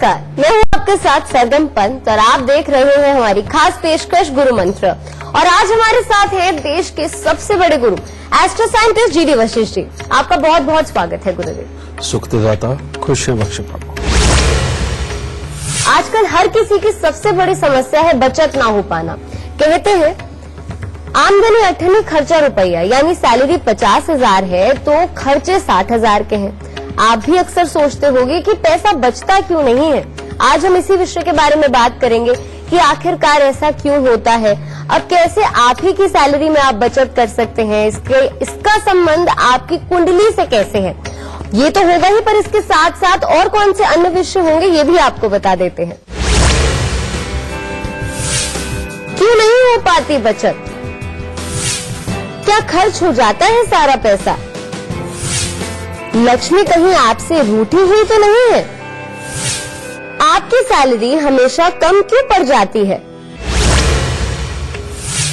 नमस्कार, मैं हूँ आपके साथ सरगम पंत और आप देख रहे हैं हमारी खास पेशकश गुरु मंत्र। और आज हमारे साथ है देश के सबसे बड़े गुरु astro scientist GD Vashishtha ji. आपका बहुत बहुत स्वागत है गुरुदेव। सुखदाता खुशियां बख्शे प्रभु। आजकल हर किसी की सबसे बड़ी समस्या है बचत ना हो पाना। कहते हैं आमदनी 8 खर्चा रुपया, यानी सैलरी 50,000 है तो खर्चे 60,000 के हैं। आप भी अक्सर सोचते होंगे कि पैसा बचता क्यों नहीं है। आज हम इसी विषय के बारे में बात करेंगे कि आखिरकार ऐसा क्यों होता है। अब कैसे आप ही की सैलरी में आप बचत कर सकते हैं, इसका संबंध आपकी कुंडली से कैसे है, ये तो होगा ही, पर इसके साथ साथ और कौन से अन्य विषय होंगे ये भी आपको बता देते हैं। क्यों नहीं हो पाती बचत? क्या खर्च हो जाता है सारा पैसा? लक्ष्मी कहीं आपसे रूठी हुई तो नहीं है? आपकी सैलरी हमेशा कम क्यों पड़ जाती है?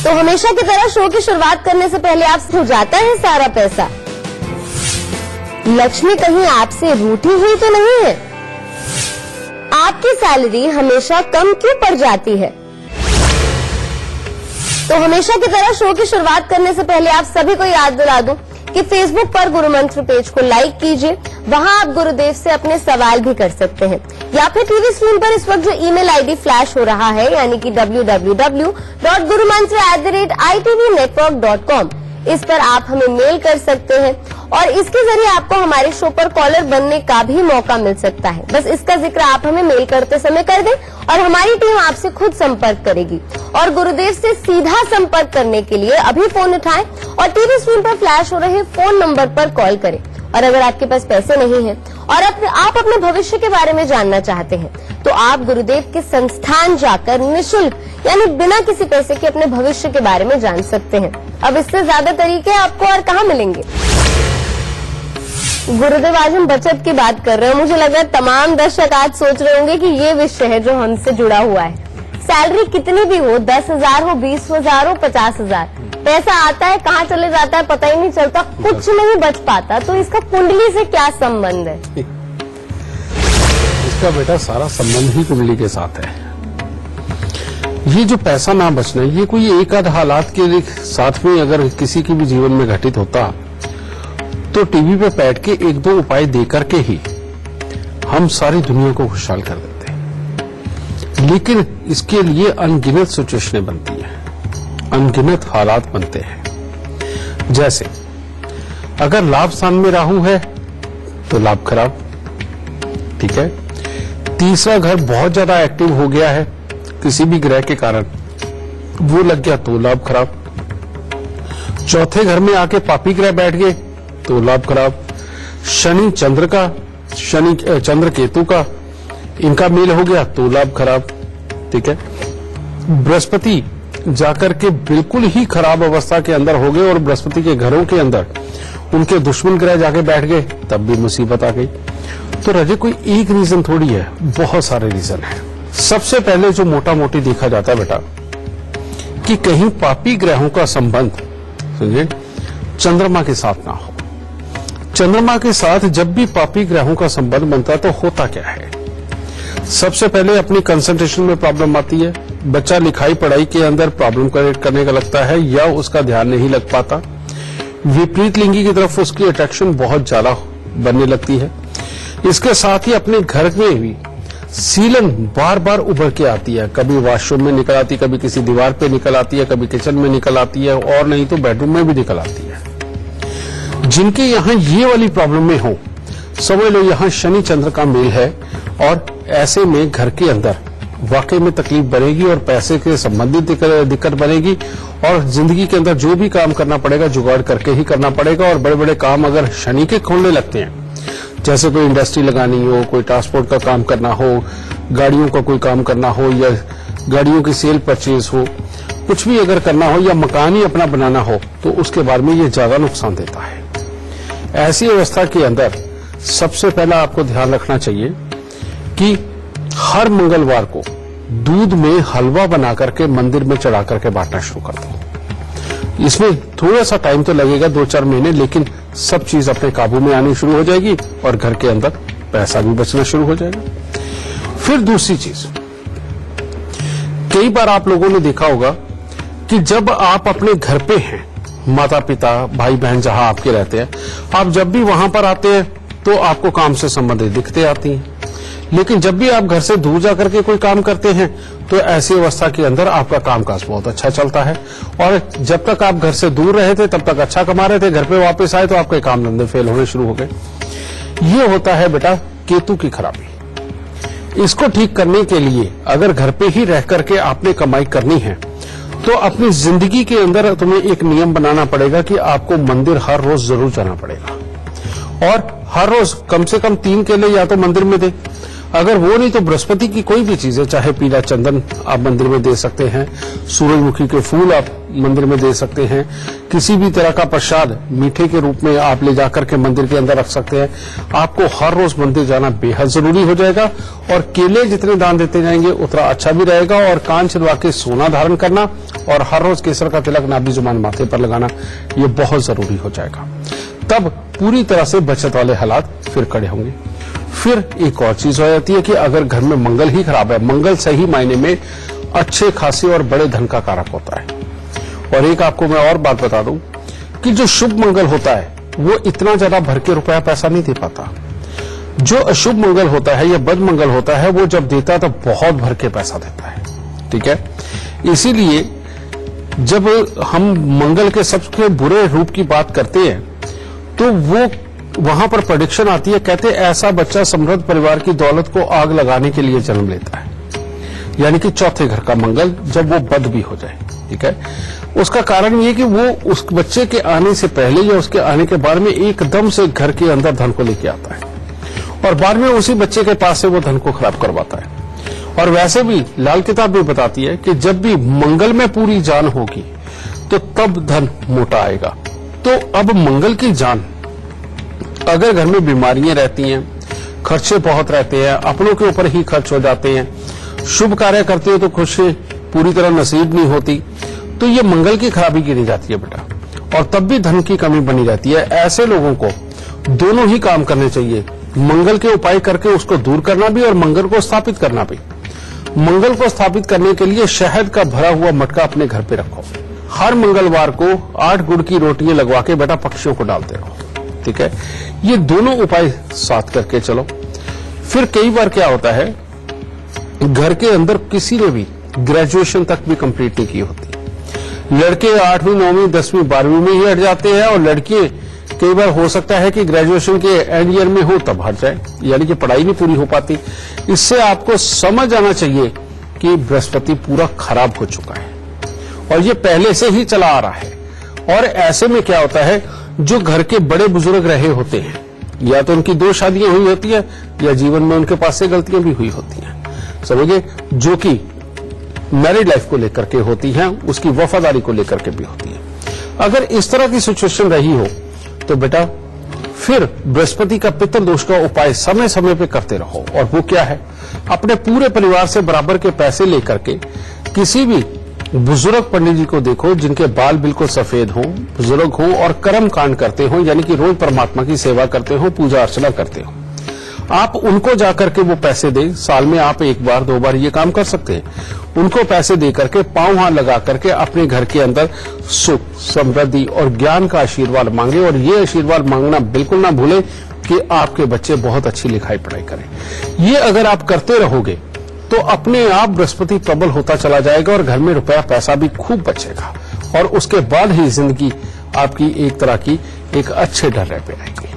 तो हमेशा की तरह शो की शुरुआत करने से पहले आपसे हो जाता है सारा पैसा? लक्ष्मी कहीं आपसे रूठी हुई तो नहीं है? आपकी सैलरी हमेशा कम क्यों पड़ जाती है? तो हमेशा की तरह शो की शुरुआत करने से पहले आप सभी को याद दिला दूं कि फेसबुक पर गुरु मंत्र पेज को लाइक कीजिए। वहां आप गुरुदेव से अपने सवाल भी कर सकते हैं, या फिर टीवी स्क्रीन पर इस वक्त जो ईमेल आईडी फ्लैश हो रहा है, यानी कि www.gurumantra@itvnetwork.com, इस पर आप हमें मेल कर सकते हैं और इसके जरिए आपको हमारे शो पर कॉलर बनने का भी मौका मिल सकता है। बस इसका जिक्र आप हमें मेल करते समय कर दें और हमारी टीम आपसे खुद संपर्क करेगी। और गुरुदेव से सीधा संपर्क करने के लिए अभी फोन उठाएं और टीवी स्क्रीन पर फ्लैश हो रहे फोन नंबर पर कॉल करें। और अगर आपके पास पैसे नहीं हैं और आप अपने भविष्य के बारे में जानना चाहते हैं तो आप गुरुदेव के संस्थान जाकर निःशुल्क, यानी बिना किसी पैसे के, अपने भविष्य के बारे में जान सकते हैं। अब इससे ज्यादा तरीके आपको और कहाँ मिलेंगे। गुरुदेव, आज हम बचत की बात कर रहे हैं। मुझे लग रहा है तमाम दर्शक आज सोच रहे होंगे कि ये विषय है जो हमसे जुड़ा हुआ है। सैलरी कितनी भी हो, 10,000 हो, 20,000 हो, 50,000, पैसा आता है कहाँ चले जाता है पता ही नहीं चलता, कुछ नहीं बच पाता। तो इसका कुंडली से क्या संबंध है? इसका बेटा सारा संबंध ही कुंडली के साथ है। ये जो पैसा ना बचना, ये कोई एक आध हालात के साथ में अगर किसी के भी जीवन में घटित होता तो टीवी पे बैठ के एक दो उपाय देकर के ही हम सारी दुनिया को खुशहाल कर देते। लेकिन इसके लिए अनगिनत सिचुएशनें बनती हैं, अनगिनत हालात बनते हैं। जैसे अगर लाभ स्थान में राहु है तो लाभ खराब, ठीक है। तीसरा घर बहुत ज्यादा एक्टिव हो गया है किसी भी ग्रह के कारण, वो लग गया तो लाभ खराब। चौथे घर में आके पापी ग्रह बैठ गए तो लाभ खराब। शनि चंद्र केतु का इनका मेल हो गया तो लाभ खराब, ठीक है। बृहस्पति जाकर के बिल्कुल ही खराब अवस्था के अंदर हो गए और बृहस्पति के घरों के अंदर उनके दुश्मन ग्रह जाके बैठ गए, तब भी मुसीबत आ गई। तो रजे कोई एक रीजन थोड़ी है, बहुत सारे रीजन है। सबसे पहले जो मोटा मोटी देखा जाता है बेटा कि कहीं पापी ग्रहों का संबंध समझे चंद्रमा के साथ ना हो। चंद्रमा के साथ जब भी पापी ग्रहों का संबंध बनता है तो होता क्या है, सबसे पहले अपनी कंसंट्रेशन में प्रॉब्लम आती है। बच्चा लिखाई पढ़ाई के अंदर प्रॉब्लम क्रिएट करने का लगता है या उसका ध्यान नहीं लग पाता। विपरीत लिंगी की तरफ उसकी अट्रैक्शन बहुत ज्यादा बनने लगती है। इसके साथ ही अपने घर में भी सीलन बार बार उभर के आती है, कभी वॉशरूम में निकल आती है, कभी किसी दीवार पे निकल आती है, कभी किचन में निकल आती है और नहीं तो बेडरूम में भी निकल आती है। जिनके यहाँ ये वाली प्रॉब्लम में हो, समझ लो यहाँ शनि चंद्र का मेल है और ऐसे में घर के अंदर वाकई में तकलीफ बनेगी और पैसे के संबंधित दिक्कत बनेगी और जिंदगी के अंदर जो भी काम करना पड़ेगा जुगाड़ करके ही करना पड़ेगा। और बड़े बड़े काम अगर शनि के खोलने लगते हैं, जैसे कोई इंडस्ट्री लगानी हो, कोई ट्रांसपोर्ट का काम करना हो, गाड़ियों का कोई काम करना हो या गाड़ियों की सेल परचेज हो, कुछ भी अगर करना हो या मकान ही अपना बनाना हो तो उसके बारे में ये ज्यादा नुकसान देता है। ऐसी अवस्था के अंदर सबसे पहला आपको ध्यान रखना चाहिए कि हर मंगलवार को दूध में हलवा बना करके मंदिर में चढ़ा करके बांटना शुरू कर दो। इसमें थोड़ा सा टाइम तो लगेगा, 2-4 महीने, लेकिन सब चीज अपने काबू में आनी शुरू हो जाएगी और घर के अंदर पैसा भी बचना शुरू हो जाएगा। फिर दूसरी चीज, कई बार आप लोगों ने देखा होगा कि जब आप अपने घर पे हैं, माता पिता भाई बहन जहां आपके रहते हैं, आप जब भी वहां पर आते हैं तो आपको काम से संबंधित दिक्कतें आती हैं। लेकिन जब भी आप घर से दूर जाकर के कोई काम करते हैं तो ऐसी अवस्था के अंदर आपका कामकाज बहुत अच्छा चलता है। और जब तक आप घर से दूर रहे थे तब तक अच्छा कमा रहे थे, घर पे वापस आए तो आपके काम धंधे फेल होने शुरू हो गए। ये होता है बेटा केतु की खराबी। इसको ठीक करने के लिए अगर घर पे ही रह करके आपने कमाई करनी है तो अपनी जिंदगी के अंदर तुम्हें एक नियम बनाना पड़ेगा कि आपको मंदिर हर रोज जरूर जाना पड़ेगा, और हर रोज कम से कम 3 केले या तो मंदिर में दे, अगर वो नहीं तो बृहस्पति की कोई भी चीज है, चाहे पीला चंदन आप मंदिर में दे सकते हैं, सूरजमुखी के फूल आप मंदिर में दे सकते हैं, किसी भी तरह का प्रसाद मीठे के रूप में आप ले जाकर के मंदिर के अंदर रख सकते हैं। आपको हर रोज मंदिर जाना बेहद जरूरी हो जाएगा, और केले जितने दान देते जाएंगे उतना अच्छा भी रहेगा। और कान छिदवा के सोना धारण करना और हर रोज केसर का तिलक नाभि जुबान माथे पर लगाना, ये बहुत जरूरी हो जाएगा। तब पूरी तरह से बचत वाले हालात फिर खड़े होंगे। फिर एक और चीज हो जाती है कि अगर घर में मंगल ही खराब है, मंगल सही मायने में अच्छे खासे और बड़े धन का कारक होता है। और एक आपको मैं और बात बता दूं कि जो शुभ मंगल होता है वो इतना ज्यादा भर के रुपया पैसा नहीं दे पाता। जो अशुभ मंगल होता है या बद मंगल होता है वो जब देता है तो बहुत भर के पैसा देता है। ठीक है, इसीलिए जब हम मंगल के सबसे बुरे रूप की बात करते हैं तो वो वहां पर प्रेडिक्शन आती है, कहते ऐसा बच्चा समृद्ध परिवार की दौलत को आग लगाने के लिए जन्म लेता है, यानी कि चौथे घर का मंगल जब वो बद भी हो जाए। ठीक है, उसका कारण ये कि वो उस बच्चे के आने से पहले या उसके आने के बाद में एकदम से घर के अंदर धन को लेके आता है, और बाद में उसी बच्चे के पास से वो धन को खराब करवाता है। और वैसे भी लाल किताब भी बताती है कि जब भी मंगल में पूरी जान होगी तो तब धन मोटा आएगा। तो अब मंगल की जान, अगर घर में बीमारियां रहती हैं, खर्चे बहुत रहते हैं, अपनों के ऊपर ही खर्च हो जाते हैं, शुभ कार्य करते हो तो खुशी पूरी तरह नसीब नहीं होती, तो ये मंगल की खराबी गिनी जाती है बेटा, और तब भी धन की कमी बनी रहती है। ऐसे लोगों को दोनों ही काम करने चाहिए, मंगल के उपाय करके उसको दूर करना भी और मंगल को स्थापित करना भी। मंगल को स्थापित करने के लिए शहद का भरा हुआ मटका अपने घर पे रखो, हर मंगलवार को 8 गुड़ की रोटियां लगवा के बेटा पक्षियों को डालते रहो। ठीक है, ये दोनों उपाय साथ करके चलो। फिर कई बार क्या होता है, घर के अंदर किसी ने भी ग्रेजुएशन तक भी कंप्लीट नहीं की होती, लड़के 8वीं 9वीं 10वीं 12वीं में ही हट जाते हैं, और लड़कियां कई बार हो सकता है कि ग्रेजुएशन के एंड ईयर में हो तब हट जाए, यानी कि पढ़ाई नहीं पूरी हो पाती। इससे आपको समझ आना चाहिए कि बृहस्पति पूरा खराब हो चुका है और ये पहले से ही चला आ रहा है। और ऐसे में क्या होता है, जो घर के बड़े बुजुर्ग रहे होते हैं, या तो उनकी 2 शादियां हुई होती है या जीवन में उनके पास से गलतियां भी हुई होती हैं, समझिए, जो कि मैरिड लाइफ को लेकर के होती हैं, उसकी वफादारी को लेकर के भी होती है। अगर इस तरह की सिचुएशन रही हो तो बेटा फिर बृहस्पति का पितृ दोष का उपाय समय समय पे करते रहो। और वो क्या है, अपने पूरे परिवार से बराबर के पैसे लेकर के किसी भी बुजुर्ग पंडित जी को देखो जिनके बाल बिल्कुल सफेद हों, बुजुर्ग हों और कर्म कांड करते हों, यानी कि रोज परमात्मा की सेवा करते हो, पूजा अर्चना करते हो, आप उनको जाकर के वो पैसे दें। साल में आप 1 बार 2 बार ये काम कर सकते हैं, उनको पैसे दे करके पांव हाथ लगा करके अपने घर के अंदर सुख, समृद्धि और ज्ञान का आशीर्वाद मांगे। और ये आशीर्वाद मांगना बिल्कुल ना भूलें कि आपके बच्चे बहुत अच्छी लिखाई पढ़ाई करें। ये अगर आप करते रहोगे तो अपने आप बृहस्पति प्रबल होता चला जाएगा और घर में रुपया पैसा भी खूब बचेगा, और उसके बाद ही जिंदगी आपकी एक तरह की एक अच्छे ढर्रे पे आएगी।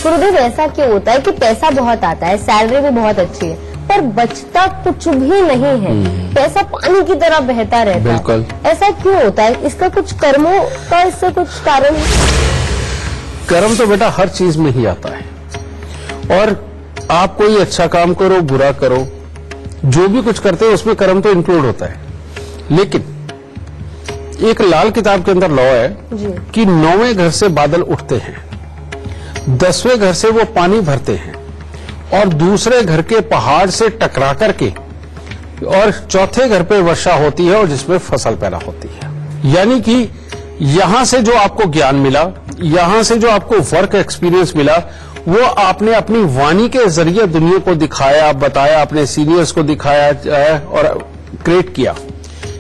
गुरुदेव, ऐसा क्यों होता है कि पैसा बहुत आता है, सैलरी भी बहुत अच्छी है, पर बचता कुछ भी नहीं है, पैसा पानी की तरह बहता रहता है? बिल्कुल। ऐसा क्यों होता है? इसका कुछ कर्मों का इससे कुछ कारण है? कर्म तो बेटा हर चीज में ही आता है, और आप कोई अच्छा काम करो बुरा करो, जो भी कुछ करते हैं उसमें कर्म तो इंक्लूड होता है। लेकिन एक लाल किताब के अंदर लॉ है कि 9वें घर से बादल उठते हैं, 10वें घर से वो पानी भरते हैं, और दूसरे घर के पहाड़ से टकरा करके और चौथे घर पे वर्षा होती है और जिसमें फसल पैदा होती है। यानी कि यहां से जो आपको ज्ञान मिला, यहां से जो आपको वर्क एक्सपीरियंस मिला, वो आपने अपनी वाणी के जरिए दुनिया को दिखाया, बताया, अपने सीनियर्स को दिखाया और क्रिएट किया।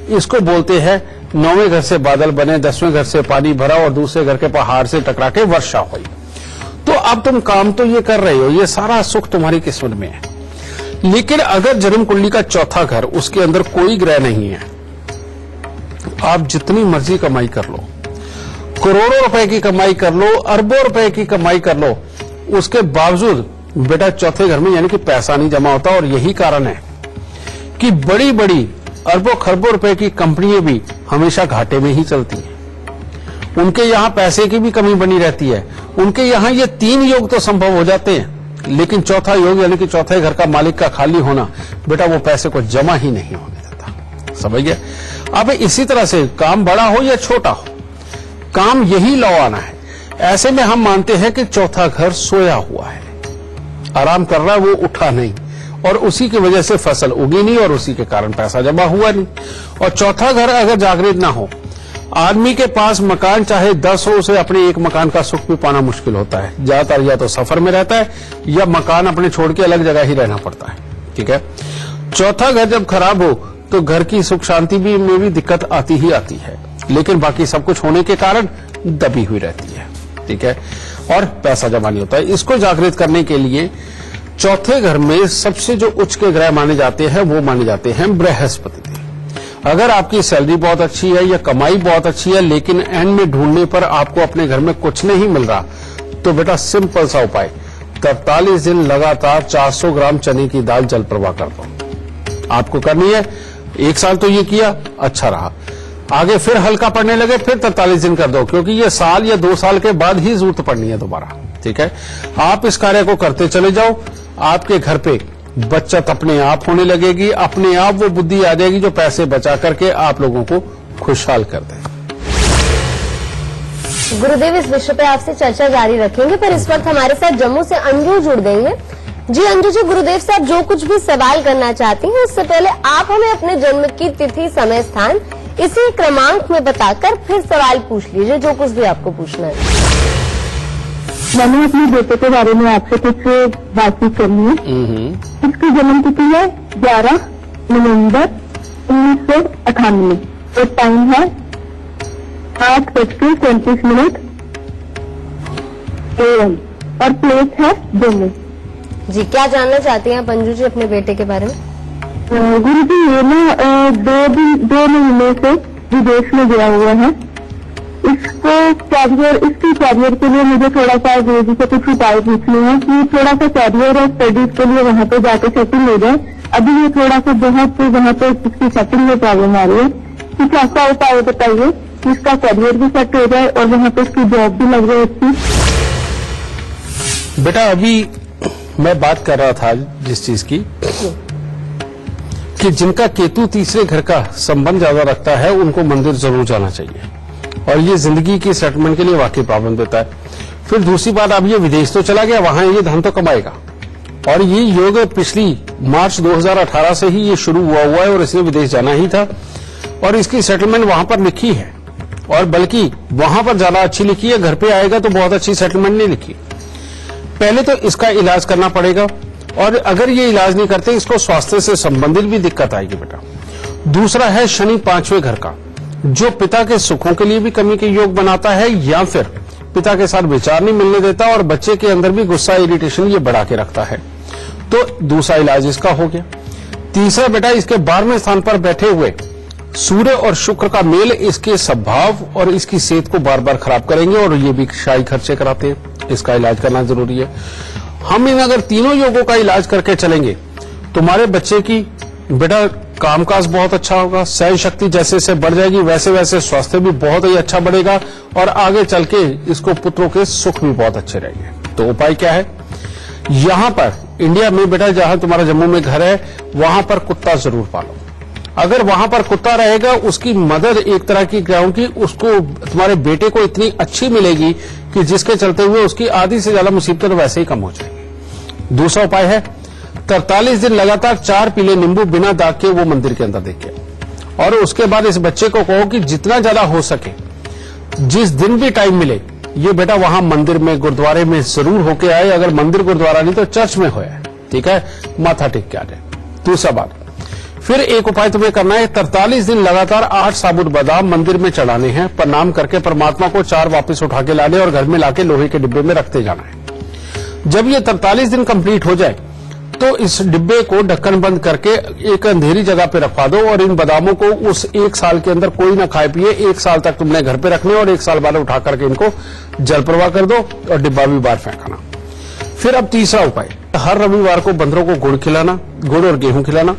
इसको बोलते हैं 9वें घर से बादल बने, 10वें घर से पानी भरा और दूसरे घर के पहाड़ से टकरा के वर्षा हुई। तो अब तुम काम तो ये कर रहे हो, ये सारा सुख तुम्हारी किस्मत में है। लेकिन अगर जन्म कुंडली का चौथा घर, उसके अंदर कोई ग्रह नहीं है, आप जितनी मर्जी कमाई कर लो, करोड़ों रुपए की कमाई कर लो, अरबों रुपए की कमाई कर लो, उसके बावजूद बेटा चौथे घर में यानी कि पैसा नहीं जमा होता। और यही कारण है कि बड़ी बड़ी अरबों खरबों रुपए की कंपनियां भी हमेशा घाटे में ही चलती हैं। उनके यहां पैसे की भी कमी बनी रहती है। उनके यहां ये 3 योग तो संभव हो जाते हैं, लेकिन चौथा योग यानी कि चौथे घर का मालिक का खाली होना, बेटा वो पैसे को जमा ही नहीं होने देता। समझ गए? अब इसी तरह से काम बड़ा हो या छोटा हो, काम यही लौ आना है। ऐसे में हम मानते हैं कि चौथा घर सोया हुआ है, आराम कर रहा है, वो उठा नहीं, और उसी की वजह से फसल उगी नहीं और उसी के कारण पैसा जमा हुआ नहीं। और चौथा घर अगर जागृत ना हो, आदमी के पास मकान चाहे 10 हो, उसे अपने एक मकान का सुख भी पाना मुश्किल होता है। ज्यादातर या तो सफर में रहता है या मकान अपने छोड़ के अलग जगह ही रहना पड़ता है। ठीक है, चौथा घर जब खराब हो तो घर की सुख शांति में भी दिक्कत आती ही आती है, लेकिन बाकी सब कुछ होने के कारण दबी हुई रहती है। ठीक है, और पैसा जमा नहीं होता है। इसको जागृत करने के लिए चौथे घर में सबसे जो उच्च के ग्रह माने जाते हैं वो माने जाते हैं बृहस्पति। अगर आपकी सैलरी बहुत अच्छी है या कमाई बहुत अच्छी है, लेकिन एंड में ढूंढने पर आपको अपने घर में कुछ नहीं मिल रहा, तो बेटा सिंपल सा उपाय, 43 दिन लगातार 400 ग्राम चने की दाल जल प्रवाह कर दो। आपको करनी है, 1 साल तो ये किया, अच्छा रहा, आगे फिर हल्का पड़ने लगे, फिर 43 दिन कर दो, क्योंकि ये साल या 2 साल के बाद ही जरूरत पड़नी है दोबारा। ठीक है, आप इस कार्य को करते चले जाओ, आपके घर पे बचत अपने आप होने लगेगी, अपने आप वो बुद्धि आ जाएगी जो पैसे बचा करके आप लोगों को खुशहाल कर दे। गुरुदेव, इस विषय पे आपसे चर्चा जारी रखेंगे, पर इस वक्त हमारे साथ जम्मू से अंजू जुड़ गई है। जी अंजू जी, गुरुदेव साहब जो कुछ भी सवाल करना चाहती हैं, उससे पहले आप हमें अपने जन्म की तिथि, समय, स्थान इसी क्रमांक में बताकर फिर सवाल पूछ लीजिए, जो कुछ भी आपको पूछना है। मैंने अपने बेटे के बारे में आपसे कुछ बातचीत करनी है। इसकी जन्म तिथि है 11 नवंबर 1998 और टाइम है 8:34 AM और प्लेस है जम्मू। जी, क्या जानना चाहती हैं आप अंजू जी अपने बेटे के बारे में? गुरु जी, ये ना 2 महीने से विदेश में गया हुआ है। इसकी कैरियर के लिए मुझे थोड़ा सा गुरु जी से कुछ उपाय पूछने हैं कि थोड़ा सा कैरियर और स्टडीज के लिए वहाँ पे जाके सेटिल हो जाए। अभी ये थोड़ा सा बहुत वहाँ पे इसकी सेटिंग में प्रॉब्लम आ रही है। कुछ ऐसा उपाय बताइए कि इसका कैरियर भी सेट हो जाए और वहाँ पे इसकी जॉब भी लग जाए अच्छी। बेटा, अभी मैं बात कर रहा था जिस चीज की, कि जिनका केतु तीसरे घर का संबंध ज्यादा रखता है उनको मंदिर जरूर जाना चाहिए, और ये जिंदगी की सेटलमेंट के लिए वाकई प्रॉब्लम देता है। फिर दूसरी बात, अब ये विदेश तो चला गया, वहां ये धन तो कमाएगा, और ये योग पिछली मार्च 2018 से ही ये शुरू हुआ है और इसने विदेश जाना ही था, और इसकी सेटलमेंट वहां पर लिखी है, और बल्कि वहां पर ज्यादा अच्छी लिखी है, घर पे आएगा तो बहुत अच्छी सेटलमेंट नहीं लिखी। पहले तो इसका इलाज करना पड़ेगा, और अगर ये इलाज नहीं करते इसको स्वास्थ्य से संबंधित भी दिक्कत आएगी बेटा। दूसरा है शनि 5वें घर का, जो पिता के सुखों के लिए भी कमी के योग बनाता है, या फिर पिता के साथ विचार नहीं मिलने देता और बच्चे के अंदर भी गुस्सा, इरिटेशन ये बढ़ा के रखता है। तो दूसरा इलाज इसका हो गया। तीसरा बेटा, इसके 12वें स्थान पर बैठे हुए सूर्य और शुक्र का मेल इसके स्वभाव और इसकी सेहत को बार बार खराब करेंगे, और ये भी शाही खर्चे कराते हैं। इसका इलाज करना जरूरी है। हम इन अगर तीनों योगों का इलाज करके चलेंगे, तुम्हारे बच्चे की बेटा कामकाज बहुत अच्छा होगा, सहन शक्ति जैसे जैसे बढ़ जाएगी वैसे वैसे स्वास्थ्य भी बहुत ही अच्छा बढ़ेगा, और आगे चल के इसको पुत्रों के सुख भी बहुत अच्छे रहेंगे। तो उपाय क्या है? यहां पर इंडिया में बेटा, जहां तुम्हारा जम्मू में घर है, वहां पर कुत्ता जरूर पालो। अगर वहां पर कुत्ता रहेगा, उसकी मदद एक तरह की ग्राउंड की उसको तुम्हारे बेटे को इतनी अच्छी मिलेगी कि जिसके चलते हुए उसकी आधी से ज्यादा मुसीबतें तो वैसे ही कम हो जाएंगी। दूसरा उपाय है 43 दिन लगातार 4 पीले नींबू बिना दाग के वो मंदिर के अंदर देखे, और उसके बाद इस बच्चे को कहो कि जितना ज्यादा हो सके, जिस दिन भी टाइम मिले ये बेटा वहां मंदिर में गुरुद्वारे में जरूर होके आए, अगर मंदिर गुरुद्वारा नहीं तो चर्च में होया, ठीक है, माथा टेक के आ जाए। दूसरा बात, फिर एक उपाय तुम्हें करना है, 43 दिन लगातार 8 साबुत बादाम मंदिर में चढ़ाने हैं, प्रणाम करके परमात्मा को 4 वापस उठा के लाने और घर में लाके लोहे के डिब्बे में रखते जाना है। जब ये 43 दिन कंप्लीट हो जाए तो इस डिब्बे को ढक्कन बंद करके एक अंधेरी जगह पे रखवा दो और इन बादामों को उस 1 साल के अंदर कोई ना खाए पिए, 1 साल तक तुमने घर पे रखने और 1 साल बाद उठा करके इनको जल प्रवाह कर दो और डिब्बा भी बाहर फेंकाना। फिर अब तीसरा उपाय, हर रविवार को बंदरों को गुड़ खिलाना, गुड़ और गेहूं खिलाना,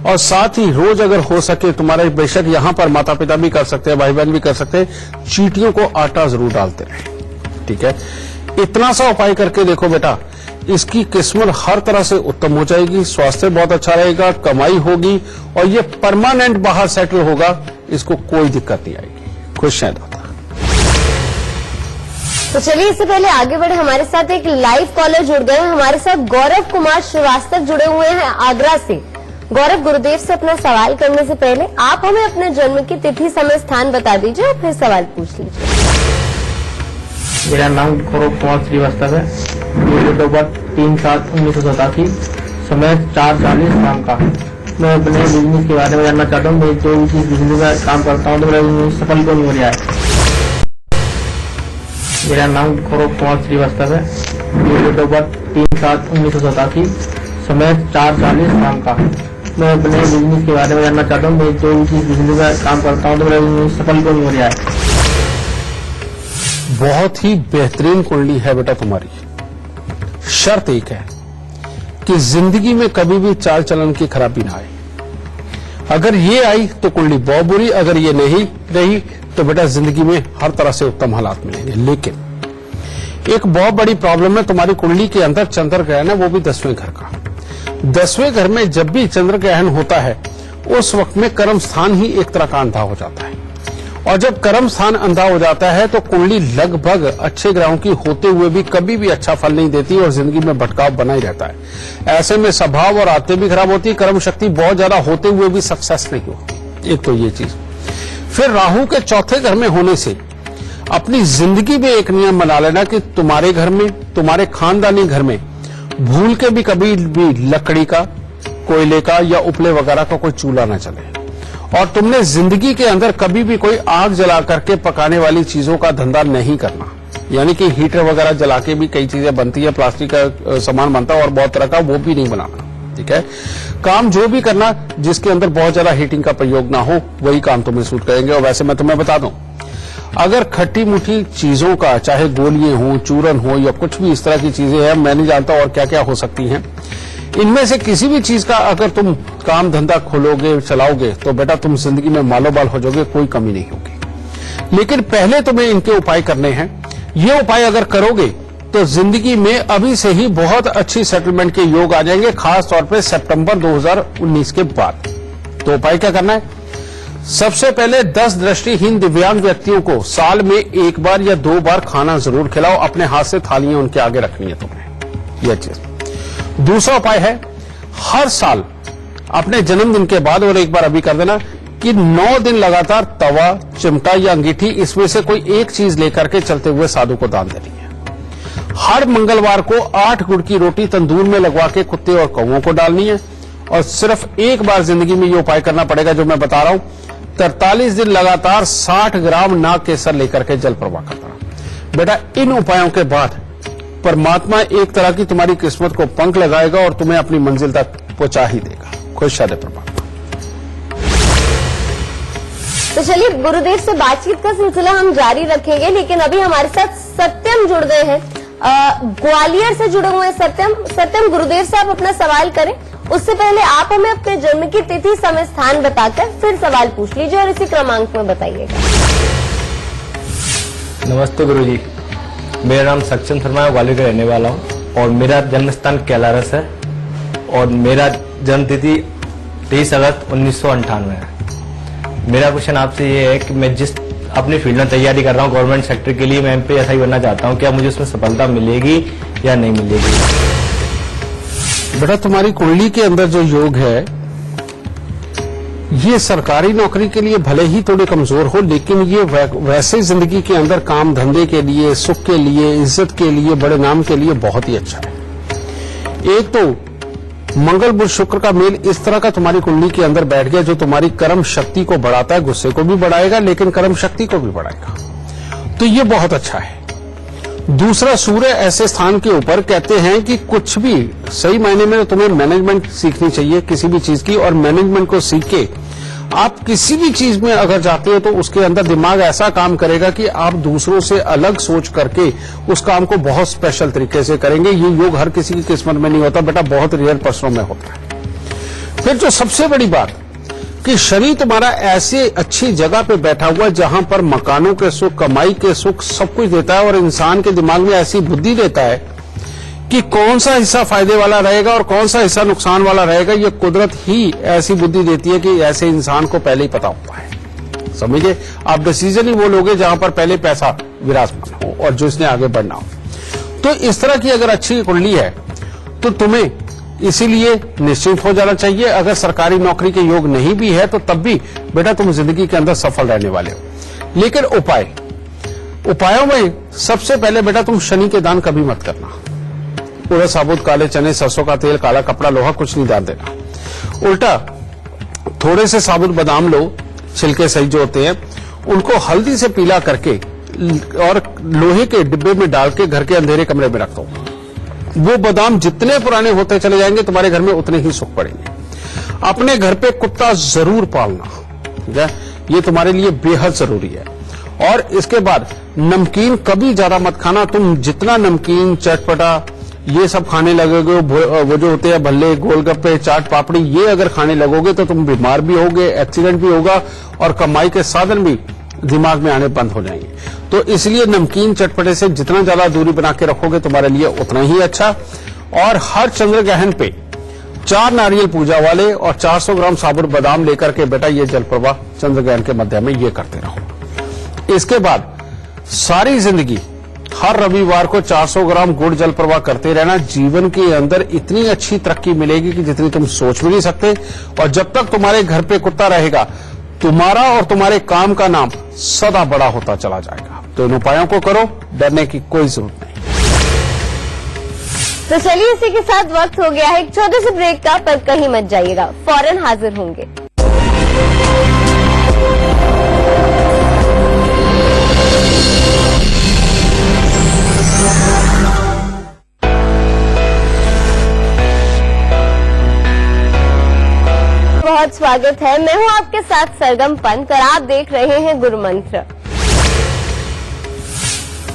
और साथ ही रोज अगर हो सके तुम्हारे, बेशक यहां पर माता पिता भी कर सकते हैं, भाई बहन भी कर सकते हैं, चींटियों को आटा जरूर डालते रहे, ठीक है। इतना सा उपाय करके देखो बेटा, इसकी किस्मत हर तरह से उत्तम हो जाएगी, स्वास्थ्य बहुत अच्छा रहेगा, कमाई होगी और ये परमानेंट बाहर सेटल होगा, इसको कोई दिक्कत नहीं आएगी। खुश हैं दादा। तो चलिए इससे पहले आगे बढ़े, हमारे साथ एक लाइव कॉलर जुड़ गए हैं, हमारे साथ गौरव कुमार श्रीवास्तव जुड़े हुए हैं आगरा से। गौरव, गुरुदेव से अपना सवाल करने से पहले आप हमें अपने जन्म की तिथि, समय, स्थान बता दीजिए और फिर सवाल पूछ लीजिए। मेरा नाम गौरव कुमार श्रीवास्तव है। मेरी डेट ऑफ बर्थ 3/7/1987, समय 4:40 शाम का। मैं अपने बिजनेस के बारे में जानना चाहता हूँ। मैं जो भी बिजनेस में काम करता हूँ तो मेरा बिजनेस सफल क्यों नहीं हो रहा है। मेरा नाम गौरव कुमार श्रीवास्तव है। मेरी डेट ऑफ बर्थ 3/7/1987, समय 4:40 शाम का। मैं अपने बिजनेस के बारे में जानना चाहता हूँ। मैं जो भी बिजनेस में काम करता हूँ तो मेरा बिजनेस सफल क्यों नहीं हो रहा है। बहुत ही बेहतरीन कुंडली है बेटा तुम्हारी। शर्त एक है कि जिंदगी में कभी भी चाल चलन की खराबी ना आए। अगर ये आई तो कुंडली बहुत बुरी, अगर ये नहीं रही तो बेटा जिंदगी में हर तरह से उत्तम हालात मिलेंगे। लेकिन एक बहुत बड़ी प्रॉब्लम है, तुम्हारी कुंडली के अंदर चंद्र ग्रहण है, वो भी 10वें घर का। 10वें घर में जब भी चंद्र ग्रहण होता है उस वक्त में कर्म स्थान ही एक तरह का अंधा हो जाता है, और जब कर्म स्थान अंधा हो जाता है तो कुंडली लगभग अच्छे ग्रहों की होते हुए भी कभी भी अच्छा फल नहीं देती और जिंदगी में भटकाव बना ही रहता है। ऐसे में स्वभाव और आदतें भी खराब होती, कर्म शक्ति बहुत ज्यादा होते हुए भी सक्सेस नहीं होती। एक तो ये चीज। फिर राहु के 4थे घर में होने से अपनी जिंदगी में एक नियम बना लेना कि तुम्हारे घर में, तुम्हारे खानदानी घर में भूल के भी कभी भी लकड़ी का, कोयले का या उपले वगैरह का कोई चूल्हा न चले, और तुमने जिंदगी के अंदर कभी भी कोई आग जला करके पकाने वाली चीजों का धंधा नहीं करना। यानी कि हीटर वगैरह जला के भी कई चीजें बनती है, प्लास्टिक का सामान बनता है और बहुत तरह का, वो भी नहीं बनाना, ठीक है। काम जो भी करना जिसके अंदर बहुत ज्यादा हीटिंग का प्रयोग ना हो, वही काम तुम्हें सूट करेंगे। और वैसे मैं तुम्हें बता दूं, अगर खट्टी मुठी चीजों का, चाहे गोलियां हो, चूरन हो या कुछ भी इस तरह की चीजें हैं, मैं नहीं जानता और क्या क्या हो सकती हैं, इनमें से किसी भी चीज का अगर तुम काम धंधा खोलोगे, चलाओगे तो बेटा तुम जिंदगी में मालोमाल हो जाओगे, कोई कमी नहीं होगी। लेकिन पहले तुम्हें इनके उपाय करने हैं। ये उपाय अगर करोगे तो जिंदगी में अभी से ही बहुत अच्छी सेटलमेंट के योग आ जाएंगे, खास तौर पे सितंबर 2019 के बाद। तो उपाय क्या करना है? सबसे पहले 10 दृष्टिहीन दिव्यांग व्यक्तियों को साल में 1 बार या 2 बार खाना जरूर खिलाओ। अपने हाथ से थालियां उनके आगे रखनी है तुम्हें, यह चीज। दूसरा उपाय है, हर साल अपने जन्मदिन के बाद, और एक बार अभी कर देना, कि 9 दिन लगातार तवा, चिमटा या अंगीठी, इसमें से कोई एक चीज लेकर के चलते हुए साधु को दान देनी है। हर मंगलवार को 8 गुड़ की रोटी तंदूर में लगवा के कुत्ते और कौवों को डालनी है। और सिर्फ एक बार जिंदगी में ये उपाय करना पड़ेगा जो मैं बता रहा हूं। 43 दिन लगातार 60 ग्राम नाग केसर लेकर के जल प्रवाह करना। बेटा इन उपायों के बाद परमात्मा एक तरह की तुम्हारी किस्मत को पंख लगाएगा और तुम्हें अपनी मंजिल तक पहुंचा ही देगा। खुश रहे परमात्मा। तो चलिए गुरुदेव से बातचीत का सिलसिला हम जारी रखेंगे, लेकिन अभी हमारे साथ सत्यम जुड़ गए हैं, ग्वालियर से जुड़े हुए हैं सत्यम, गुरुदेव से आप अपना सवाल करें। उससे पहले आप हमें अपने जन्म की तिथि, समय, स्थान बताकर फिर सवाल पूछ लीजिए और इसी क्रमांक में बताइएगा। नमस्ते गुरुजी, मेरा नाम सक्षम शर्मा है, ग्वालियर का रहने वाला हूँ और मेरा जन्म स्थान कैलारस है और मेरा जन्म तिथि 23 अगस्त 1998 है। मेरा क्वेश्चन आपसे ये है कि मैं जिस अपनी फील्ड में तैयारी कर रहा हूँ गवर्नमेंट सेक्टर के लिए, मैं एमपीएसआई बनना चाहता हूँ, क्या मुझे उसमें सफलता मिलेगी या नहीं मिलेगी? बेटा तुम्हारी कुंडली के अंदर जो योग है ये सरकारी नौकरी के लिए भले ही थोड़े कमजोर हो, लेकिन ये वैसे जिंदगी के अंदर काम धंधे के लिए, सुख के लिए, इज्जत के लिए, बड़े नाम के लिए बहुत ही अच्छा है। एक तो मंगल बुध शुक्र का मेल इस तरह का तुम्हारी कुंडली के अंदर बैठ गया जो तुम्हारी कर्म शक्ति को बढ़ाता है, गुस्से को भी बढ़ाएगा लेकिन कर्म शक्ति को भी बढ़ाएगा, तो ये बहुत अच्छा है। दूसरा, सूर्य ऐसे स्थान के ऊपर कहते हैं कि कुछ भी सही मायने में तुम्हें मैनेजमेंट सीखनी चाहिए किसी भी चीज की, और मैनेजमेंट को सीख के आप किसी भी चीज में अगर जाते हो तो उसके अंदर दिमाग ऐसा काम करेगा कि आप दूसरों से अलग सोच करके उस काम को बहुत स्पेशल तरीके से करेंगे। ये योग हर किसी की किस्मत में नहीं होता बेटा, बहुत रेयर पर्सनों में होता है। फिर जो सबसे बड़ी बात कि शनि तुम्हारा ऐसे अच्छी जगह पे बैठा हुआ है जहां पर मकानों के सुख, कमाई के सुख सब कुछ देता है, और इंसान के दिमाग में ऐसी बुद्धि देता है कि कौन सा हिस्सा फायदे वाला रहेगा और कौन सा हिस्सा नुकसान वाला रहेगा। ये कुदरत ही ऐसी बुद्धि देती है कि ऐसे इंसान को पहले ही पता होता है। समझिए, आप डिसीजन ही वो लोगे जहां पर पहले पैसा विराजमान हो और जो इसने आगे बढ़ना हो। तो इस तरह की अगर अच्छी कुंडली है तो तुम्हें इसीलिए निश्चिंत हो जाना चाहिए। अगर सरकारी नौकरी के योग नहीं भी है तो तब भी बेटा तुम जिंदगी के अंदर सफल रहने वाले हो। लेकिन उपायों में सबसे पहले बेटा तुम शनि के दान कभी मत करना। पूरे साबुत काले चने, सरसों का तेल, काला कपड़ा, लोहा कुछ नहीं दान देना। उल्टा थोड़े से साबुत बादाम लो, छिलके सही जो होते हैं, उनको हल्दी से पीला करके और लोहे के डिब्बे में डाल के घर के अंधेरे कमरे में रख दो। वो बादाम जितने पुराने होते चले जाएंगे तुम्हारे घर में उतने ही सुख पड़ेंगे। अपने घर पे कुत्ता जरूर पालना, ठीक है, ये तुम्हारे लिए बेहद जरूरी है। और इसके बाद नमकीन कभी ज्यादा मत खाना। तुम जितना नमकीन, चटपटा ये सब खाने लगोगे, वो जो होते हैं भल्ले, गोलगप्पे, चाट पापड़ी, ये अगर खाने लगोगे तो तुम बीमार भी होगे, एक्सीडेंट भी होगा और कमाई के साधन भी दिमाग में आने बंद हो जाएंगे। तो इसलिए नमकीन चटपटे से जितना ज्यादा दूरी बना के रखोगे तुम्हारे लिए उतना ही अच्छा। और हर चंद्र ग्रहण पे 4 नारियल पूजा वाले और 400 ग्राम साबुत बादाम लेकर के बेटा ये जल प्रवाह चंद्र ग्रहण के मध्य में ये करते रहो। इसके बाद सारी जिंदगी हर रविवार को 400 ग्राम गुड़ जल प्रवाह करते रहना। जीवन के अंदर इतनी अच्छी तरक्की मिलेगी कि जितनी तुम सोच भी नहीं सकते। और जब तक तुम्हारे घर पे कुत्ता रहेगा तुम्हारा और तुम्हारे काम का नाम सदा बड़ा होता चला जाएगा। तो इन उपायों को करो, डरने की कोई जरूरत नहीं। तो चलिए इसी के साथ वक्त हो गया है एक छोटे से ब्रेक का, पर कहीं मत जाइएगा, फौरन हाजिर होंगे। बहुत स्वागत है, मैं हूं आपके साथ सरगम पंत और आप देख रहे हैं गुरु मंत्र।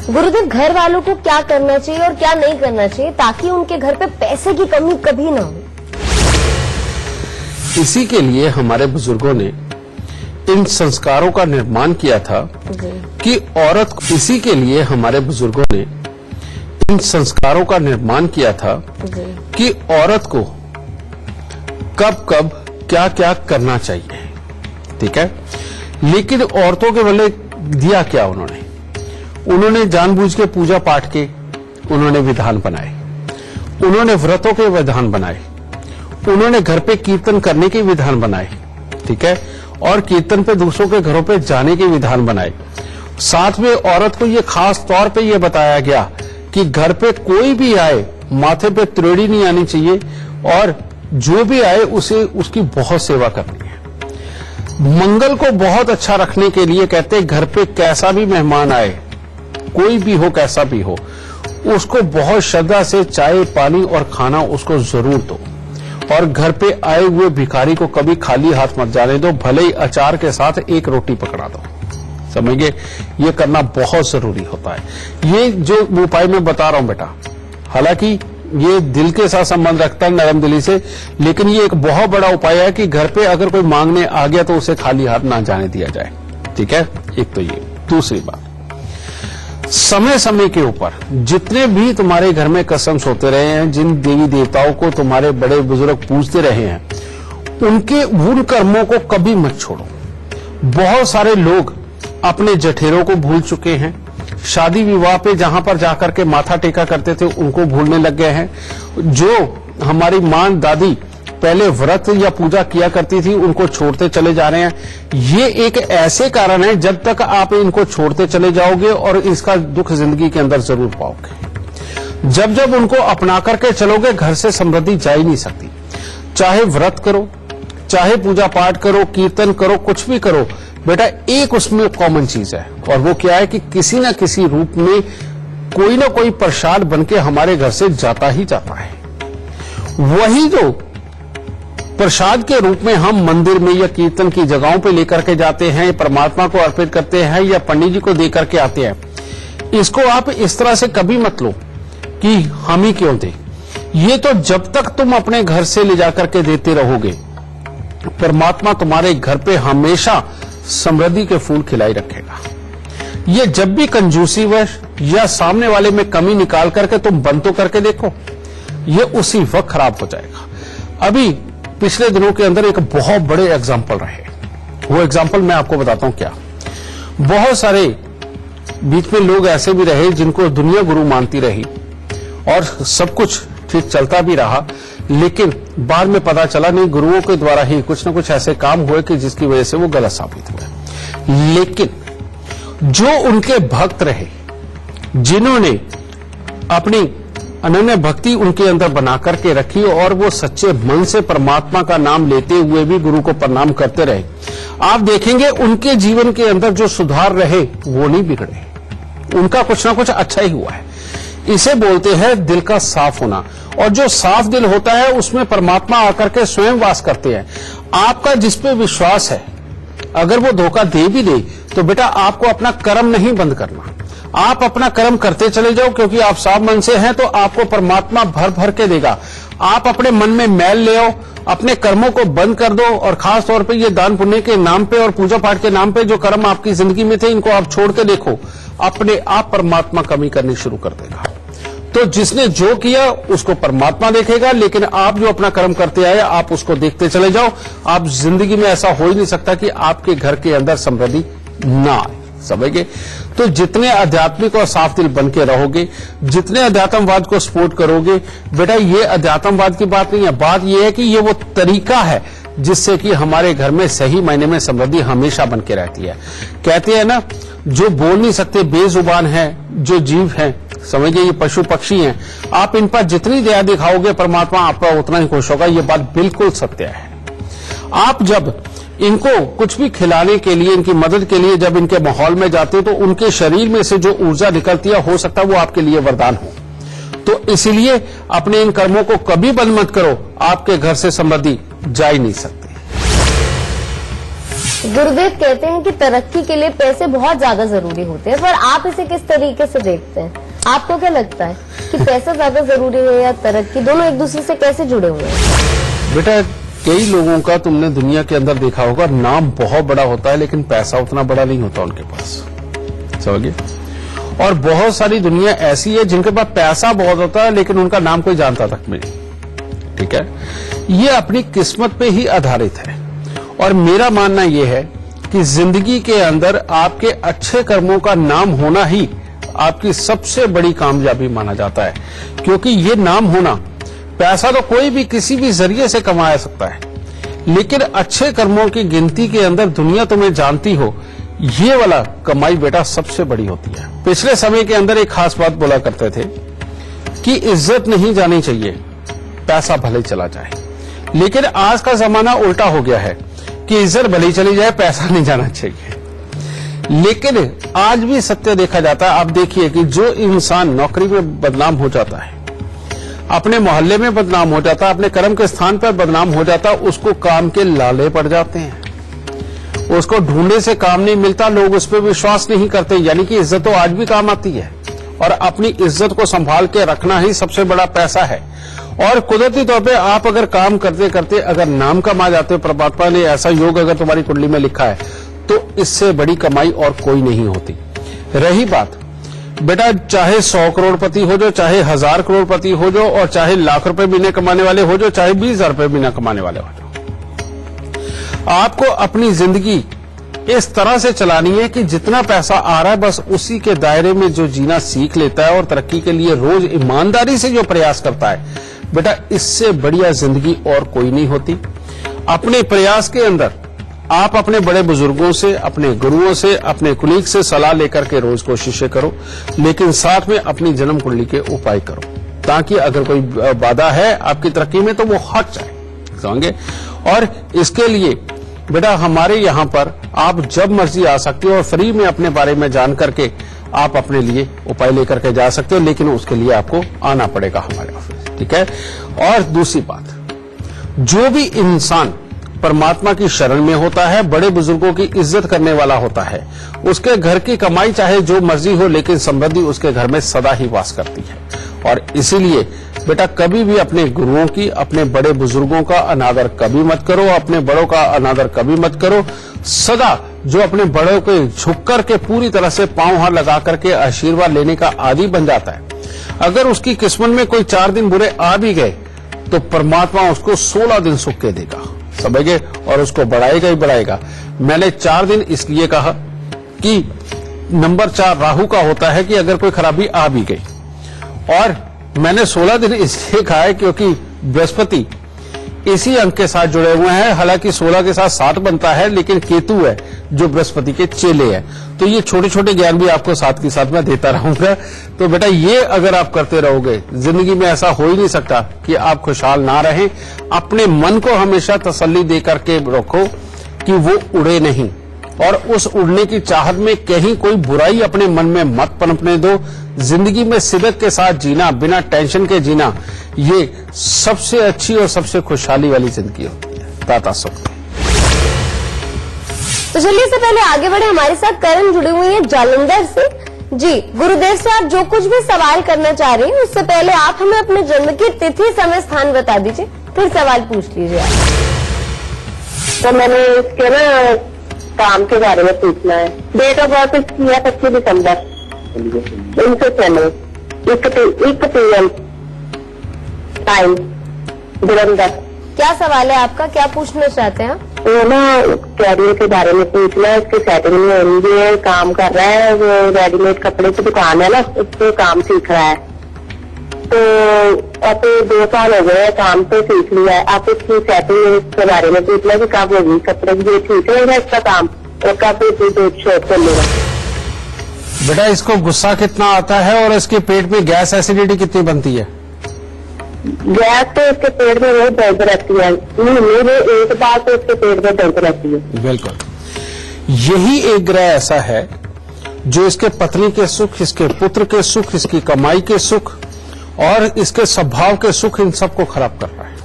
गुरुदेव, घर वालों को क्या करना चाहिए और क्या नहीं करना चाहिए ताकि उनके घर पे पैसे की कमी कभी ना हो? इसी के लिए हमारे बुजुर्गों ने इन संस्कारों का निर्माण किया था कि औरत, इसी के लिए हमारे बुजुर्गों ने इन संस्कारों का निर्माण किया था कि औरत को कब कब क्या क्या करना चाहिए, ठीक है। लेकिन औरतों के बदले दिया क्या उन्होंने जानबूझ के पूजा पाठ के उन्होंने विधान बनाए, उन्होंने व्रतों के विधान बनाए, उन्होंने घर पे कीर्तन करने के विधान बनाए, ठीक है, और कीर्तन पे दूसरों के घरों पे जाने के विधान बनाए। साथ में औरत को ये खास तौर पे ये बताया गया कि घर पे कोई भी आए माथे पे त्रिवेणी नहीं आनी चाहिए और जो भी आए उसे उसकी बहुत सेवा करनी है। मंगल को बहुत अच्छा रखने के लिए कहते हैं घर पे कैसा भी मेहमान आए, कोई भी हो कैसा भी हो, उसको बहुत श्रद्धा से चाय पानी और खाना उसको जरूर दो। और घर पे आए हुए भिखारी को कभी खाली हाथ मत जाने दो, भले ही अचार के साथ एक रोटी पकड़ा दो। समझिए, ये करना बहुत जरूरी होता है। ये जो उपाय मैं बता रहा हूं बेटा, हालांकि ये दिल के साथ संबंध रखता है, नरम दिली से, लेकिन ये एक बहुत बड़ा उपाय है कि घर पे अगर कोई मांगने आ गया तो उसे खाली हाथ ना जाने दिया जाए, ठीक है। एक तो ये। दूसरी बात, समय समय के ऊपर जितने भी तुम्हारे घर में कसम होते रहे हैं, जिन देवी देवताओं को तुम्हारे बड़े बुजुर्ग पूजते रहे हैं, उनके उन कर्मों को कभी मत छोड़ो। बहुत सारे लोग अपने जठेरों को भूल चुके हैं, शादी विवाह पे जहां पर जाकर के माथा टेका करते थे उनको भूलने लग गए हैं। जो हमारी मां दादी पहले व्रत या पूजा किया करती थी उनको छोड़ते चले जा रहे हैं। ये एक ऐसे कारण है जब तक आप इनको छोड़ते चले जाओगे और इसका दुख जिंदगी के अंदर जरूर पाओगे। जब जब उनको अपना करके चलोगे घर से समृद्धि जा ही नहीं सकती। चाहे व्रत करो, चाहे पूजा पाठ करो, कीर्तन करो, कुछ भी करो, बेटा एक उसमें कॉमन चीज है और वो क्या है कि किसी ना किसी रूप में कोई ना कोई प्रसाद बनके हमारे घर से जाता ही जाता है। वही जो प्रसाद के रूप में हम मंदिर में या कीर्तन की जगहों पे लेकर के जाते हैं, परमात्मा को अर्पित करते हैं या पंडित जी को दे करके आते हैं, इसको आप इस तरह से कभी मत लो कि हम ही क्यों दें। ये तो जब तक तुम अपने घर से ले जाकर के देते रहोगे, परमात्मा तुम्हारे घर पे हमेशा समृद्धि के फूल खिलाई रखेगा। ये जब भी कंजूसी वश या सामने वाले में कमी निकाल करके तुम बंद तो करके देखो, ये उसी वक्त खराब हो जाएगा। अभी पिछले दिनों के अंदर एक बहुत बड़े एग्जाम्पल रहे, वो एग्जाम्पल मैं आपको बताता हूं क्या। बहुत सारे बीच में लोग ऐसे भी रहे जिनको दुनिया गुरु मानती रही और सब कुछ ठीक चलता भी रहा, लेकिन बाद में पता चला नहीं, गुरुओं के द्वारा ही कुछ न कुछ ऐसे काम हुए कि जिसकी वजह से वो गलत साबित हुए। लेकिन जो उनके भक्त रहे, जिन्होंने अपनी अनन्य भक्ति उनके अंदर बना करके रखी और वो सच्चे मन से परमात्मा का नाम लेते हुए भी गुरु को प्रणाम करते रहे, आप देखेंगे उनके जीवन के अंदर जो सुधार रहे वो नहीं बिगड़े, उनका कुछ ना कुछ अच्छा ही हुआ है। इसे बोलते हैं दिल का साफ होना, और जो साफ दिल होता है उसमें परमात्मा आकर के स्वयं वास करते हैं। आपका जिस पे विश्वास है, अगर वो धोखा दे भी दे तो बेटा आपको अपना कर्म नहीं बंद करना, आप अपना कर्म करते चले जाओ, क्योंकि आप साफ मन से हैं तो आपको परमात्मा भर भर के देगा। आप अपने मन में मैल ले आओ, अपने कर्मों को बंद कर दो, और खास तौर पे ये दान पुण्य के नाम पे और पूजा पाठ के नाम पे जो कर्म आपकी जिंदगी में थे, इनको आप छोड़ के देखो, अपने आप परमात्मा कमी करनी शुरू कर देगा। तो जिसने जो किया उसको परमात्मा देखेगा, लेकिन आप जो अपना कर्म करते आए आप उसको देखते चले जाओ। आप जिंदगी में ऐसा हो ही नहीं सकता कि आपके घर के अंदर समृद्धि ना आए, समझे। तो जितने आध्यात्मिक और साफ दिल बन के रहोगे, जितने अध्यात्मवाद को सपोर्ट करोगे, बेटा ये अध्यात्मवाद की बात नहीं है, बात ये है कि ये वो तरीका है जिससे कि हमारे घर में सही मायने में समृद्धि हमेशा बन के रहती है। कहते हैं ना, जो बोल नहीं सकते बेजुबान है, जो जीव है, समझिए ये पशु पक्षी हैं, आप इन पर जितनी दया दिखाओगे परमात्मा आप पर उतना ही खुश होगा। ये बात बिल्कुल सत्य है। आप जब इनको कुछ भी खिलाने के लिए, इनकी मदद के लिए जब इनके माहौल में जाते हो तो उनके शरीर में से जो ऊर्जा निकलती है, हो सकता है वो आपके लिए वरदान हो। तो इसीलिए अपने इन कर्मों को कभी बंद मत करो, आपके घर से समृद्धि जा ही नहीं सकती। गुरुदेव कहते हैं कि तरक्की के लिए पैसे बहुत ज्यादा जरूरी होते हैं, पर आप इसे किस तरीके से देखते हैं? आपको क्या लगता है कि पैसा ज्यादा जरूरी है या तरक्की? दोनों एक दूसरे से कैसे जुड़े हुए हैं? बेटा कई लोगों का तुमने दुनिया के अंदर देखा होगा, नाम बहुत बड़ा होता है लेकिन पैसा उतना बड़ा नहीं होता उनके पास, समझिए। और बहुत सारी दुनिया ऐसी है जिनके पास पैसा बहुत होता है लेकिन उनका नाम कोई जानता तक नहीं, ठीक है। ये अपनी किस्मत पे ही आधारित है। और मेरा मानना यह है कि जिंदगी के अंदर आपके अच्छे कर्मों का नाम होना ही आपकी सबसे बड़ी कामयाबी माना जाता है, क्योंकि ये नाम होना, पैसा तो कोई भी किसी भी जरिए से कमा सकता है, लेकिन अच्छे कर्मों की गिनती के अंदर दुनिया तुम्हें जानती हो, ये वाला कमाई बेटा सबसे बड़ी होती है। पिछले समय के अंदर एक खास बात बोला करते थे कि इज्जत नहीं जानी चाहिए, पैसा भले चला जाए। लेकिन आज का जमाना उल्टा हो गया है कि इज्जत भले चली जाए, पैसा नहीं जाना चाहिए। लेकिन आज भी सत्य देखा जाता है। आप देखिए कि जो इंसान नौकरी में बदनाम हो जाता है, अपने मोहल्ले में बदनाम हो जाता है, अपने कर्म के स्थान पर बदनाम हो जाता है, उसको काम के लाले पड़ जाते हैं, उसको ढूंढने से काम नहीं मिलता, लोग उस पर विश्वास नहीं करते। यानी कि इज्जत तो आज भी काम आती है, और अपनी इज्जत को संभाल के रखना ही सबसे बड़ा पैसा है। और कुदरती तौर पे आप अगर काम करते करते अगर नाम कमा जाते हो, परमात्मा ने ऐसा योग अगर तुम्हारी कुंडली में लिखा है, तो इससे बड़ी कमाई और कोई नहीं होती। रही बात बेटा, चाहे 100 करोड़पति हो जाओ, चाहे 1000 करोड़पति हो जाओ, और चाहे लाख रुपए महीने कमाने वाले हो जाओ, चाहे 20,000 रुपए महीना कमाने वाले हो जाओ, आपको अपनी जिंदगी इस तरह से चलानी है कि जितना पैसा आ रहा है बस उसी के दायरे में जो जीना सीख लेता है और तरक्की के लिए रोज ईमानदारी से जो प्रयास करता है, बेटा इससे बढ़िया जिंदगी और कोई नहीं होती। अपने प्रयास के अंदर आप अपने बड़े बुजुर्गों से, अपने गुरुओं से, अपने कुलीग से सलाह लेकर के रोज कोशिशें करो, लेकिन साथ में अपनी जन्म कुंडली के उपाय करो, ताकि अगर कोई बाधा है आपकी तरक्की में तो वो हट जाए, समझे। और इसके लिए बेटा हमारे यहाँ पर आप जब मर्जी आ सकते हो और फ्री में अपने बारे में जान करके आप अपने लिए उपाय लेकर के जा सकते हो, लेकिन उसके लिए आपको आना पड़ेगा हमारे ऑफिस, ठीक है। और दूसरी बात, जो भी इंसान परमात्मा की शरण में होता है, बड़े बुजुर्गों की इज्जत करने वाला होता है, उसके घर की कमाई चाहे जो मर्जी हो, लेकिन समृद्धि उसके घर में सदा ही वास करती है। और इसीलिए बेटा कभी भी अपने गुरुओं की, अपने बड़े बुजुर्गों का अनादर कभी मत करो, अपने बड़ों का अनादर कभी मत करो। सदा जो अपने बड़ों के झुक करके पूरी तरह से पांव हाथ लगा करके आशीर्वाद लेने का आदी बन जाता है, अगर उसकी किस्मत में कोई 4 दिन बुरे आ भी गए तो परमात्मा उसको 16 दिन सुख के देगा, समझे, और उसको बढ़ाएगा ही बढ़ाएगा। मैंने 4 दिन इसलिए कहा कि नंबर 4 राहु का होता है कि अगर कोई खराबी आ भी गई, और मैंने 16 दिन इसलिए कहा है क्योंकि बृहस्पति इसी अंक के साथ जुड़े हुए हैं। हालांकि 16 के साथ 7 बनता है, लेकिन केतु है जो बृहस्पति के चेले हैं। तो ये छोटे छोटे ज्ञान भी आपको साथ के साथ मैं देता रहूंगा। तो बेटा ये अगर आप करते रहोगे, जिंदगी में ऐसा हो ही नहीं सकता कि आप खुशहाल ना रहें। अपने मन को हमेशा तसल्ली दे करके रखो कि वो उड़े नहीं, और उस उड़ने की चाहत में कहीं कोई बुराई अपने मन में मत पनपने दो। जिंदगी में सिदक के साथ जीना, बिना टेंशन के जीना, ये सबसे अच्छी और सबसे खुशहाली वाली जिंदगी होती है। ताता सुख। तो चलिए इससे पहले आगे बढ़े, हमारे साथ करण जुड़ी हुई है जालंधर से। जी गुरुदेव से आप जो कुछ भी सवाल करना चाह रही हैं, उससे पहले आप हमें अपने जन्म की तिथि, समय, स्थान बता दीजिए, फिर सवाल पूछ लीजिए आप। तो मैंने इसके ना काम के बारे में पूछना है। डेट ऑफ बर्थ इसकी है 25 दिसंबर 1996, 1 PM टाइम, जलंधर। क्या सवाल है आपका, क्या पूछना चाहते हैं आप? वो ना कैरियर के बारे में पूछना है। इसके सेटिंग में होंगे, काम कर रहा है, वो रेडीमेड कपड़े की दुकान है ना, उससे काम सीख रहा है। तो अब 2 साल हो गए काम तो सीख लिया है। आप इसकी सेटिंग के बारे में पूछना है कि कब होगी, कपड़े की ठीक रहेगा इसका काम, और कब शॉप कर लेगा। बेटा इसको गुस्सा कितना आता है और इसके पेट में गैस एसिडिटी कितनी बनती है? गैस तो इसके पेट में बहुत दर्द रहती है, महीने में एक बार तो इसके पेट में दर्द रहती है। बिल्कुल, यही एक ग्रह ऐसा है जो इसके पत्नी के सुख, इसके पुत्र के सुख, इसकी कमाई के सुख और इसके स्वभाव के सुख, इन सबको खराब कर रहा है।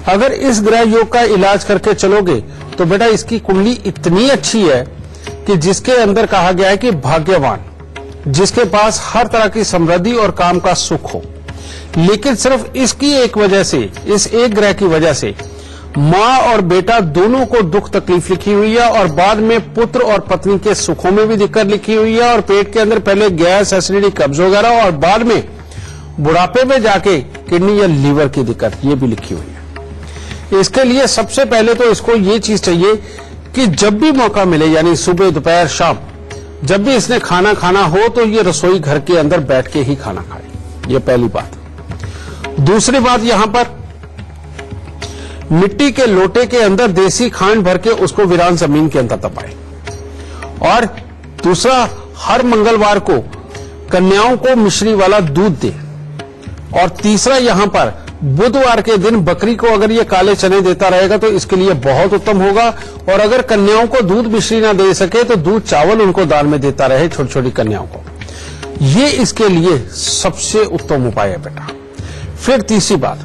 अगर इस ग्रह योग का इलाज करके चलोगे तो बेटा इसकी कुंडली इतनी अच्छी है कि जिसके अंदर कहा गया है कि भाग्यवान, जिसके पास हर तरह की समृद्धि और काम का सुख हो, लेकिन सिर्फ इसकी एक वजह से, इस एक ग्रह की वजह से माँ और बेटा दोनों को दुख तकलीफ लिखी हुई है, और बाद में पुत्र और पत्नी के सुखों में भी दिक्कत लिखी हुई है, और पेट के अंदर पहले गैस, एसिडिटी, कब्ज वगैरह, और बाद में बुढ़ापे में जाके किडनी या लीवर की दिक्कत, ये भी लिखी हुई है। इसके लिए सबसे पहले तो इसको ये चीज चाहिए कि जब भी मौका मिले, यानी सुबह, दोपहर, शाम, जब भी इसने खाना खाना हो तो ये रसोई घर के अंदर बैठ के ही खाना खाए। ये पहली बात। दूसरी बात, यहां पर मिट्टी के लोटे के अंदर देसी खांड भर के उसको वीरान जमीन के अंदर दबाए। और दूसरा, हर मंगलवार को कन्याओं को मिश्री वाला दूध दे। और तीसरा, यहां पर बुधवार के दिन बकरी को अगर ये काले चने देता रहेगा तो इसके लिए बहुत उत्तम होगा। और अगर कन्याओं को दूध मिश्री ना दे सके तो दूध चावल उनको दान में देता रहे, छोटी छोटी कन्याओं को। ये इसके लिए सबसे उत्तम उपाय है बेटा। फिर तीसरी बात,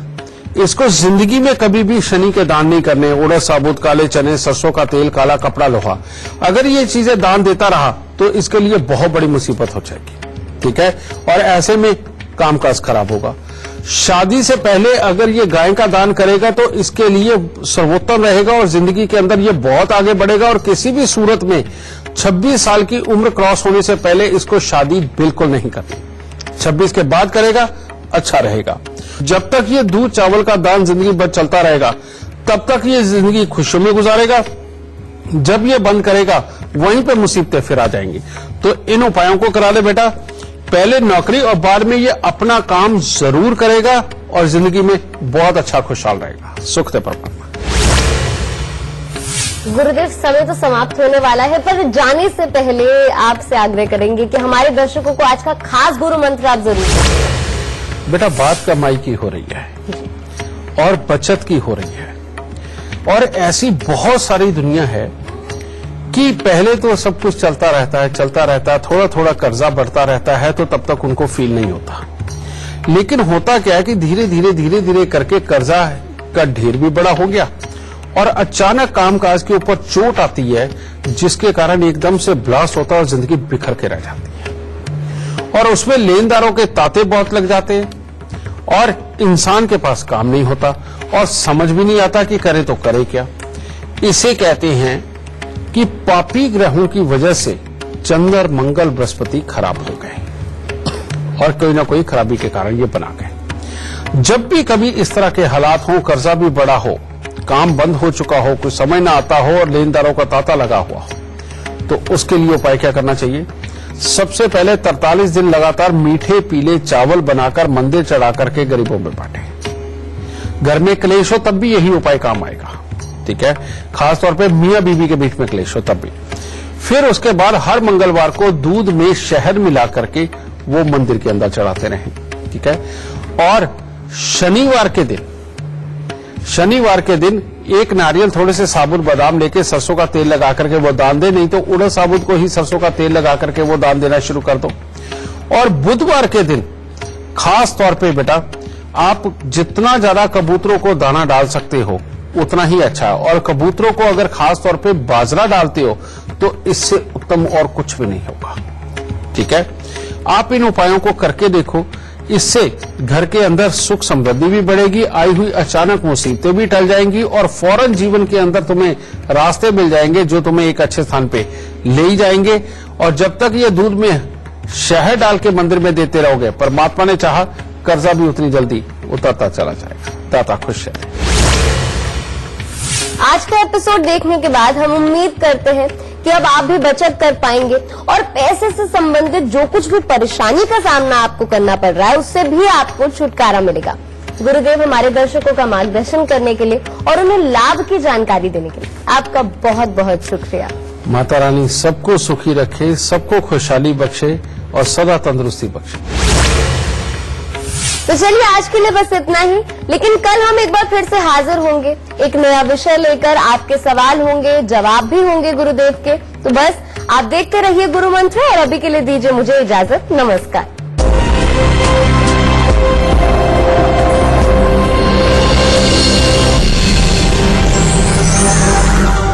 इसको जिंदगी में कभी भी शनि के दान नहीं करने। उड़द साबुत, काले चने, सरसों का तेल, काला कपड़ा, लोहा, अगर ये चीजें दान देता रहा तो इसके लिए बहुत बड़ी मुसीबत हो जाएगी, ठीक है। और ऐसे में कामकाज खराब होगा। शादी से पहले अगर ये गाय का दान करेगा तो इसके लिए सर्वोत्तम रहेगा और जिंदगी के अंदर ये बहुत आगे बढ़ेगा। और किसी भी सूरत में 26 साल की उम्र क्रॉस होने से पहले इसको शादी बिल्कुल नहीं करनी। 26 के बाद करेगा, अच्छा रहेगा। जब तक ये दूध चावल का दान जिंदगी भर चलता रहेगा तब तक ये जिंदगी खुशियों में गुजारेगा। जब ये बंद करेगा वहीं पे मुसीबतें फिर आ जाएंगी। तो इन उपायों को करा ले बेटा। पहले नौकरी और बाद में ये अपना काम जरूर करेगा, और जिंदगी में बहुत अच्छा खुशहाल रहेगा। सुख दे परमात्मा। गुरुदेव, समय तो समाप्त होने वाला है, पर जाने से पहले आपसे आग्रह करेंगे कि हमारे दर्शकों को आज का खास गुरु मंत्र आप जरूर दें। बेटा, बात कमाई की हो रही है और बचत की हो रही है, और ऐसी बहुत सारी दुनिया है कि पहले तो सब कुछ चलता रहता है, थोड़ा थोड़ा कर्जा बढ़ता रहता है, तो तब तक उनको फील नहीं होता। लेकिन होता क्या है कि धीरे धीरे करके कर्जा का ढेर भी बड़ा हो गया और अचानक कामकाज के ऊपर चोट आती है, जिसके कारण एकदम से ब्लास्ट होता है और जिंदगी बिखर के रह जाती है, और उसमें लेनदारों के तांते बहुत लग जाते हैं और इंसान के पास काम नहीं होता और समझ भी नहीं आता कि करे तो करे क्या। इसे कहते हैं कि पापी ग्रहों की वजह से चंद्र, मंगल, बृहस्पति खराब हो गए और कोई ना कोई खराबी के कारण ये बना गए। जब भी कभी इस तरह के हालात हो, कर्जा भी बड़ा हो, काम बंद हो चुका हो, कुछ समय ना आता हो और लेनदारों का तांता लगा हुआ हो, तो उसके लिए उपाय क्या करना चाहिए? सबसे पहले 43 दिन लगातार मीठे पीले चावल बनाकर मंदिर चढ़ा करके गरीबों में बांटे। घर में क्लेश हो तब भी यही उपाय काम आएगा, ठीक है। खासतौर पे मियां बीवी के बीच में क्लेश हो तब भी। फिर उसके बाद हर मंगलवार को दूध में शहद मिला करके वो मंदिर के अंदर चढ़ाते रहें, ठीक है। और शनिवार के दिन एक नारियल, थोड़े से साबुत बादाम लेके सरसों का तेल लगा करके वो दान दे, नहीं तो उड़द साबुत को ही सरसों का तेल लगा करके वो दान देना शुरू कर दो। और बुधवार के दिन खास तौर पे बेटा, आप जितना ज्यादा कबूतरों को दाना डाल सकते हो उतना ही अच्छा है, और कबूतरों को अगर खास तौर पे बाजरा डालते हो तो इससे उत्तम और कुछ भी नहीं होगा, ठीक है। आप इन उपायों को करके देखो, इससे घर के अंदर सुख समृद्धि भी बढ़ेगी, आई हुई अचानक मुसीबतें भी टल जाएंगी और फौरन जीवन के अंदर तुम्हें रास्ते मिल जाएंगे जो तुम्हें एक अच्छे स्थान पे ले ही जाएंगे। और जब तक ये दूध में शहद डाल के मंदिर में देते रहोगे, परमात्मा ने चाहा कर्जा भी उतनी जल्दी उतरता चला जाएगा। दाता खुश है। आज का एपिसोड देखने के बाद हम उम्मीद करते हैं कि अब आप भी बचत कर पाएंगे और पैसे से संबंधित जो कुछ भी परेशानी का सामना आपको करना पड़ रहा है उससे भी आपको छुटकारा मिलेगा। गुरुदेव, हमारे दर्शकों का मार्गदर्शन करने के लिए और उन्हें लाभ की जानकारी देने के लिए आपका बहुत बहुत शुक्रिया। माता रानी सबको सुखी रखे, सबको खुशहाली बख्शे और सदा तंदुरुस्ती बख्शे। तो चलिए आज के लिए बस इतना ही, लेकिन कल हम एक बार फिर से हाजिर होंगे एक नया विषय लेकर। आपके सवाल होंगे, जवाब भी होंगे गुरुदेव के। तो बस आप देखते रहिए गुरु मंत्र, और अभी के लिए दीजिए मुझे इजाजत। नमस्कार।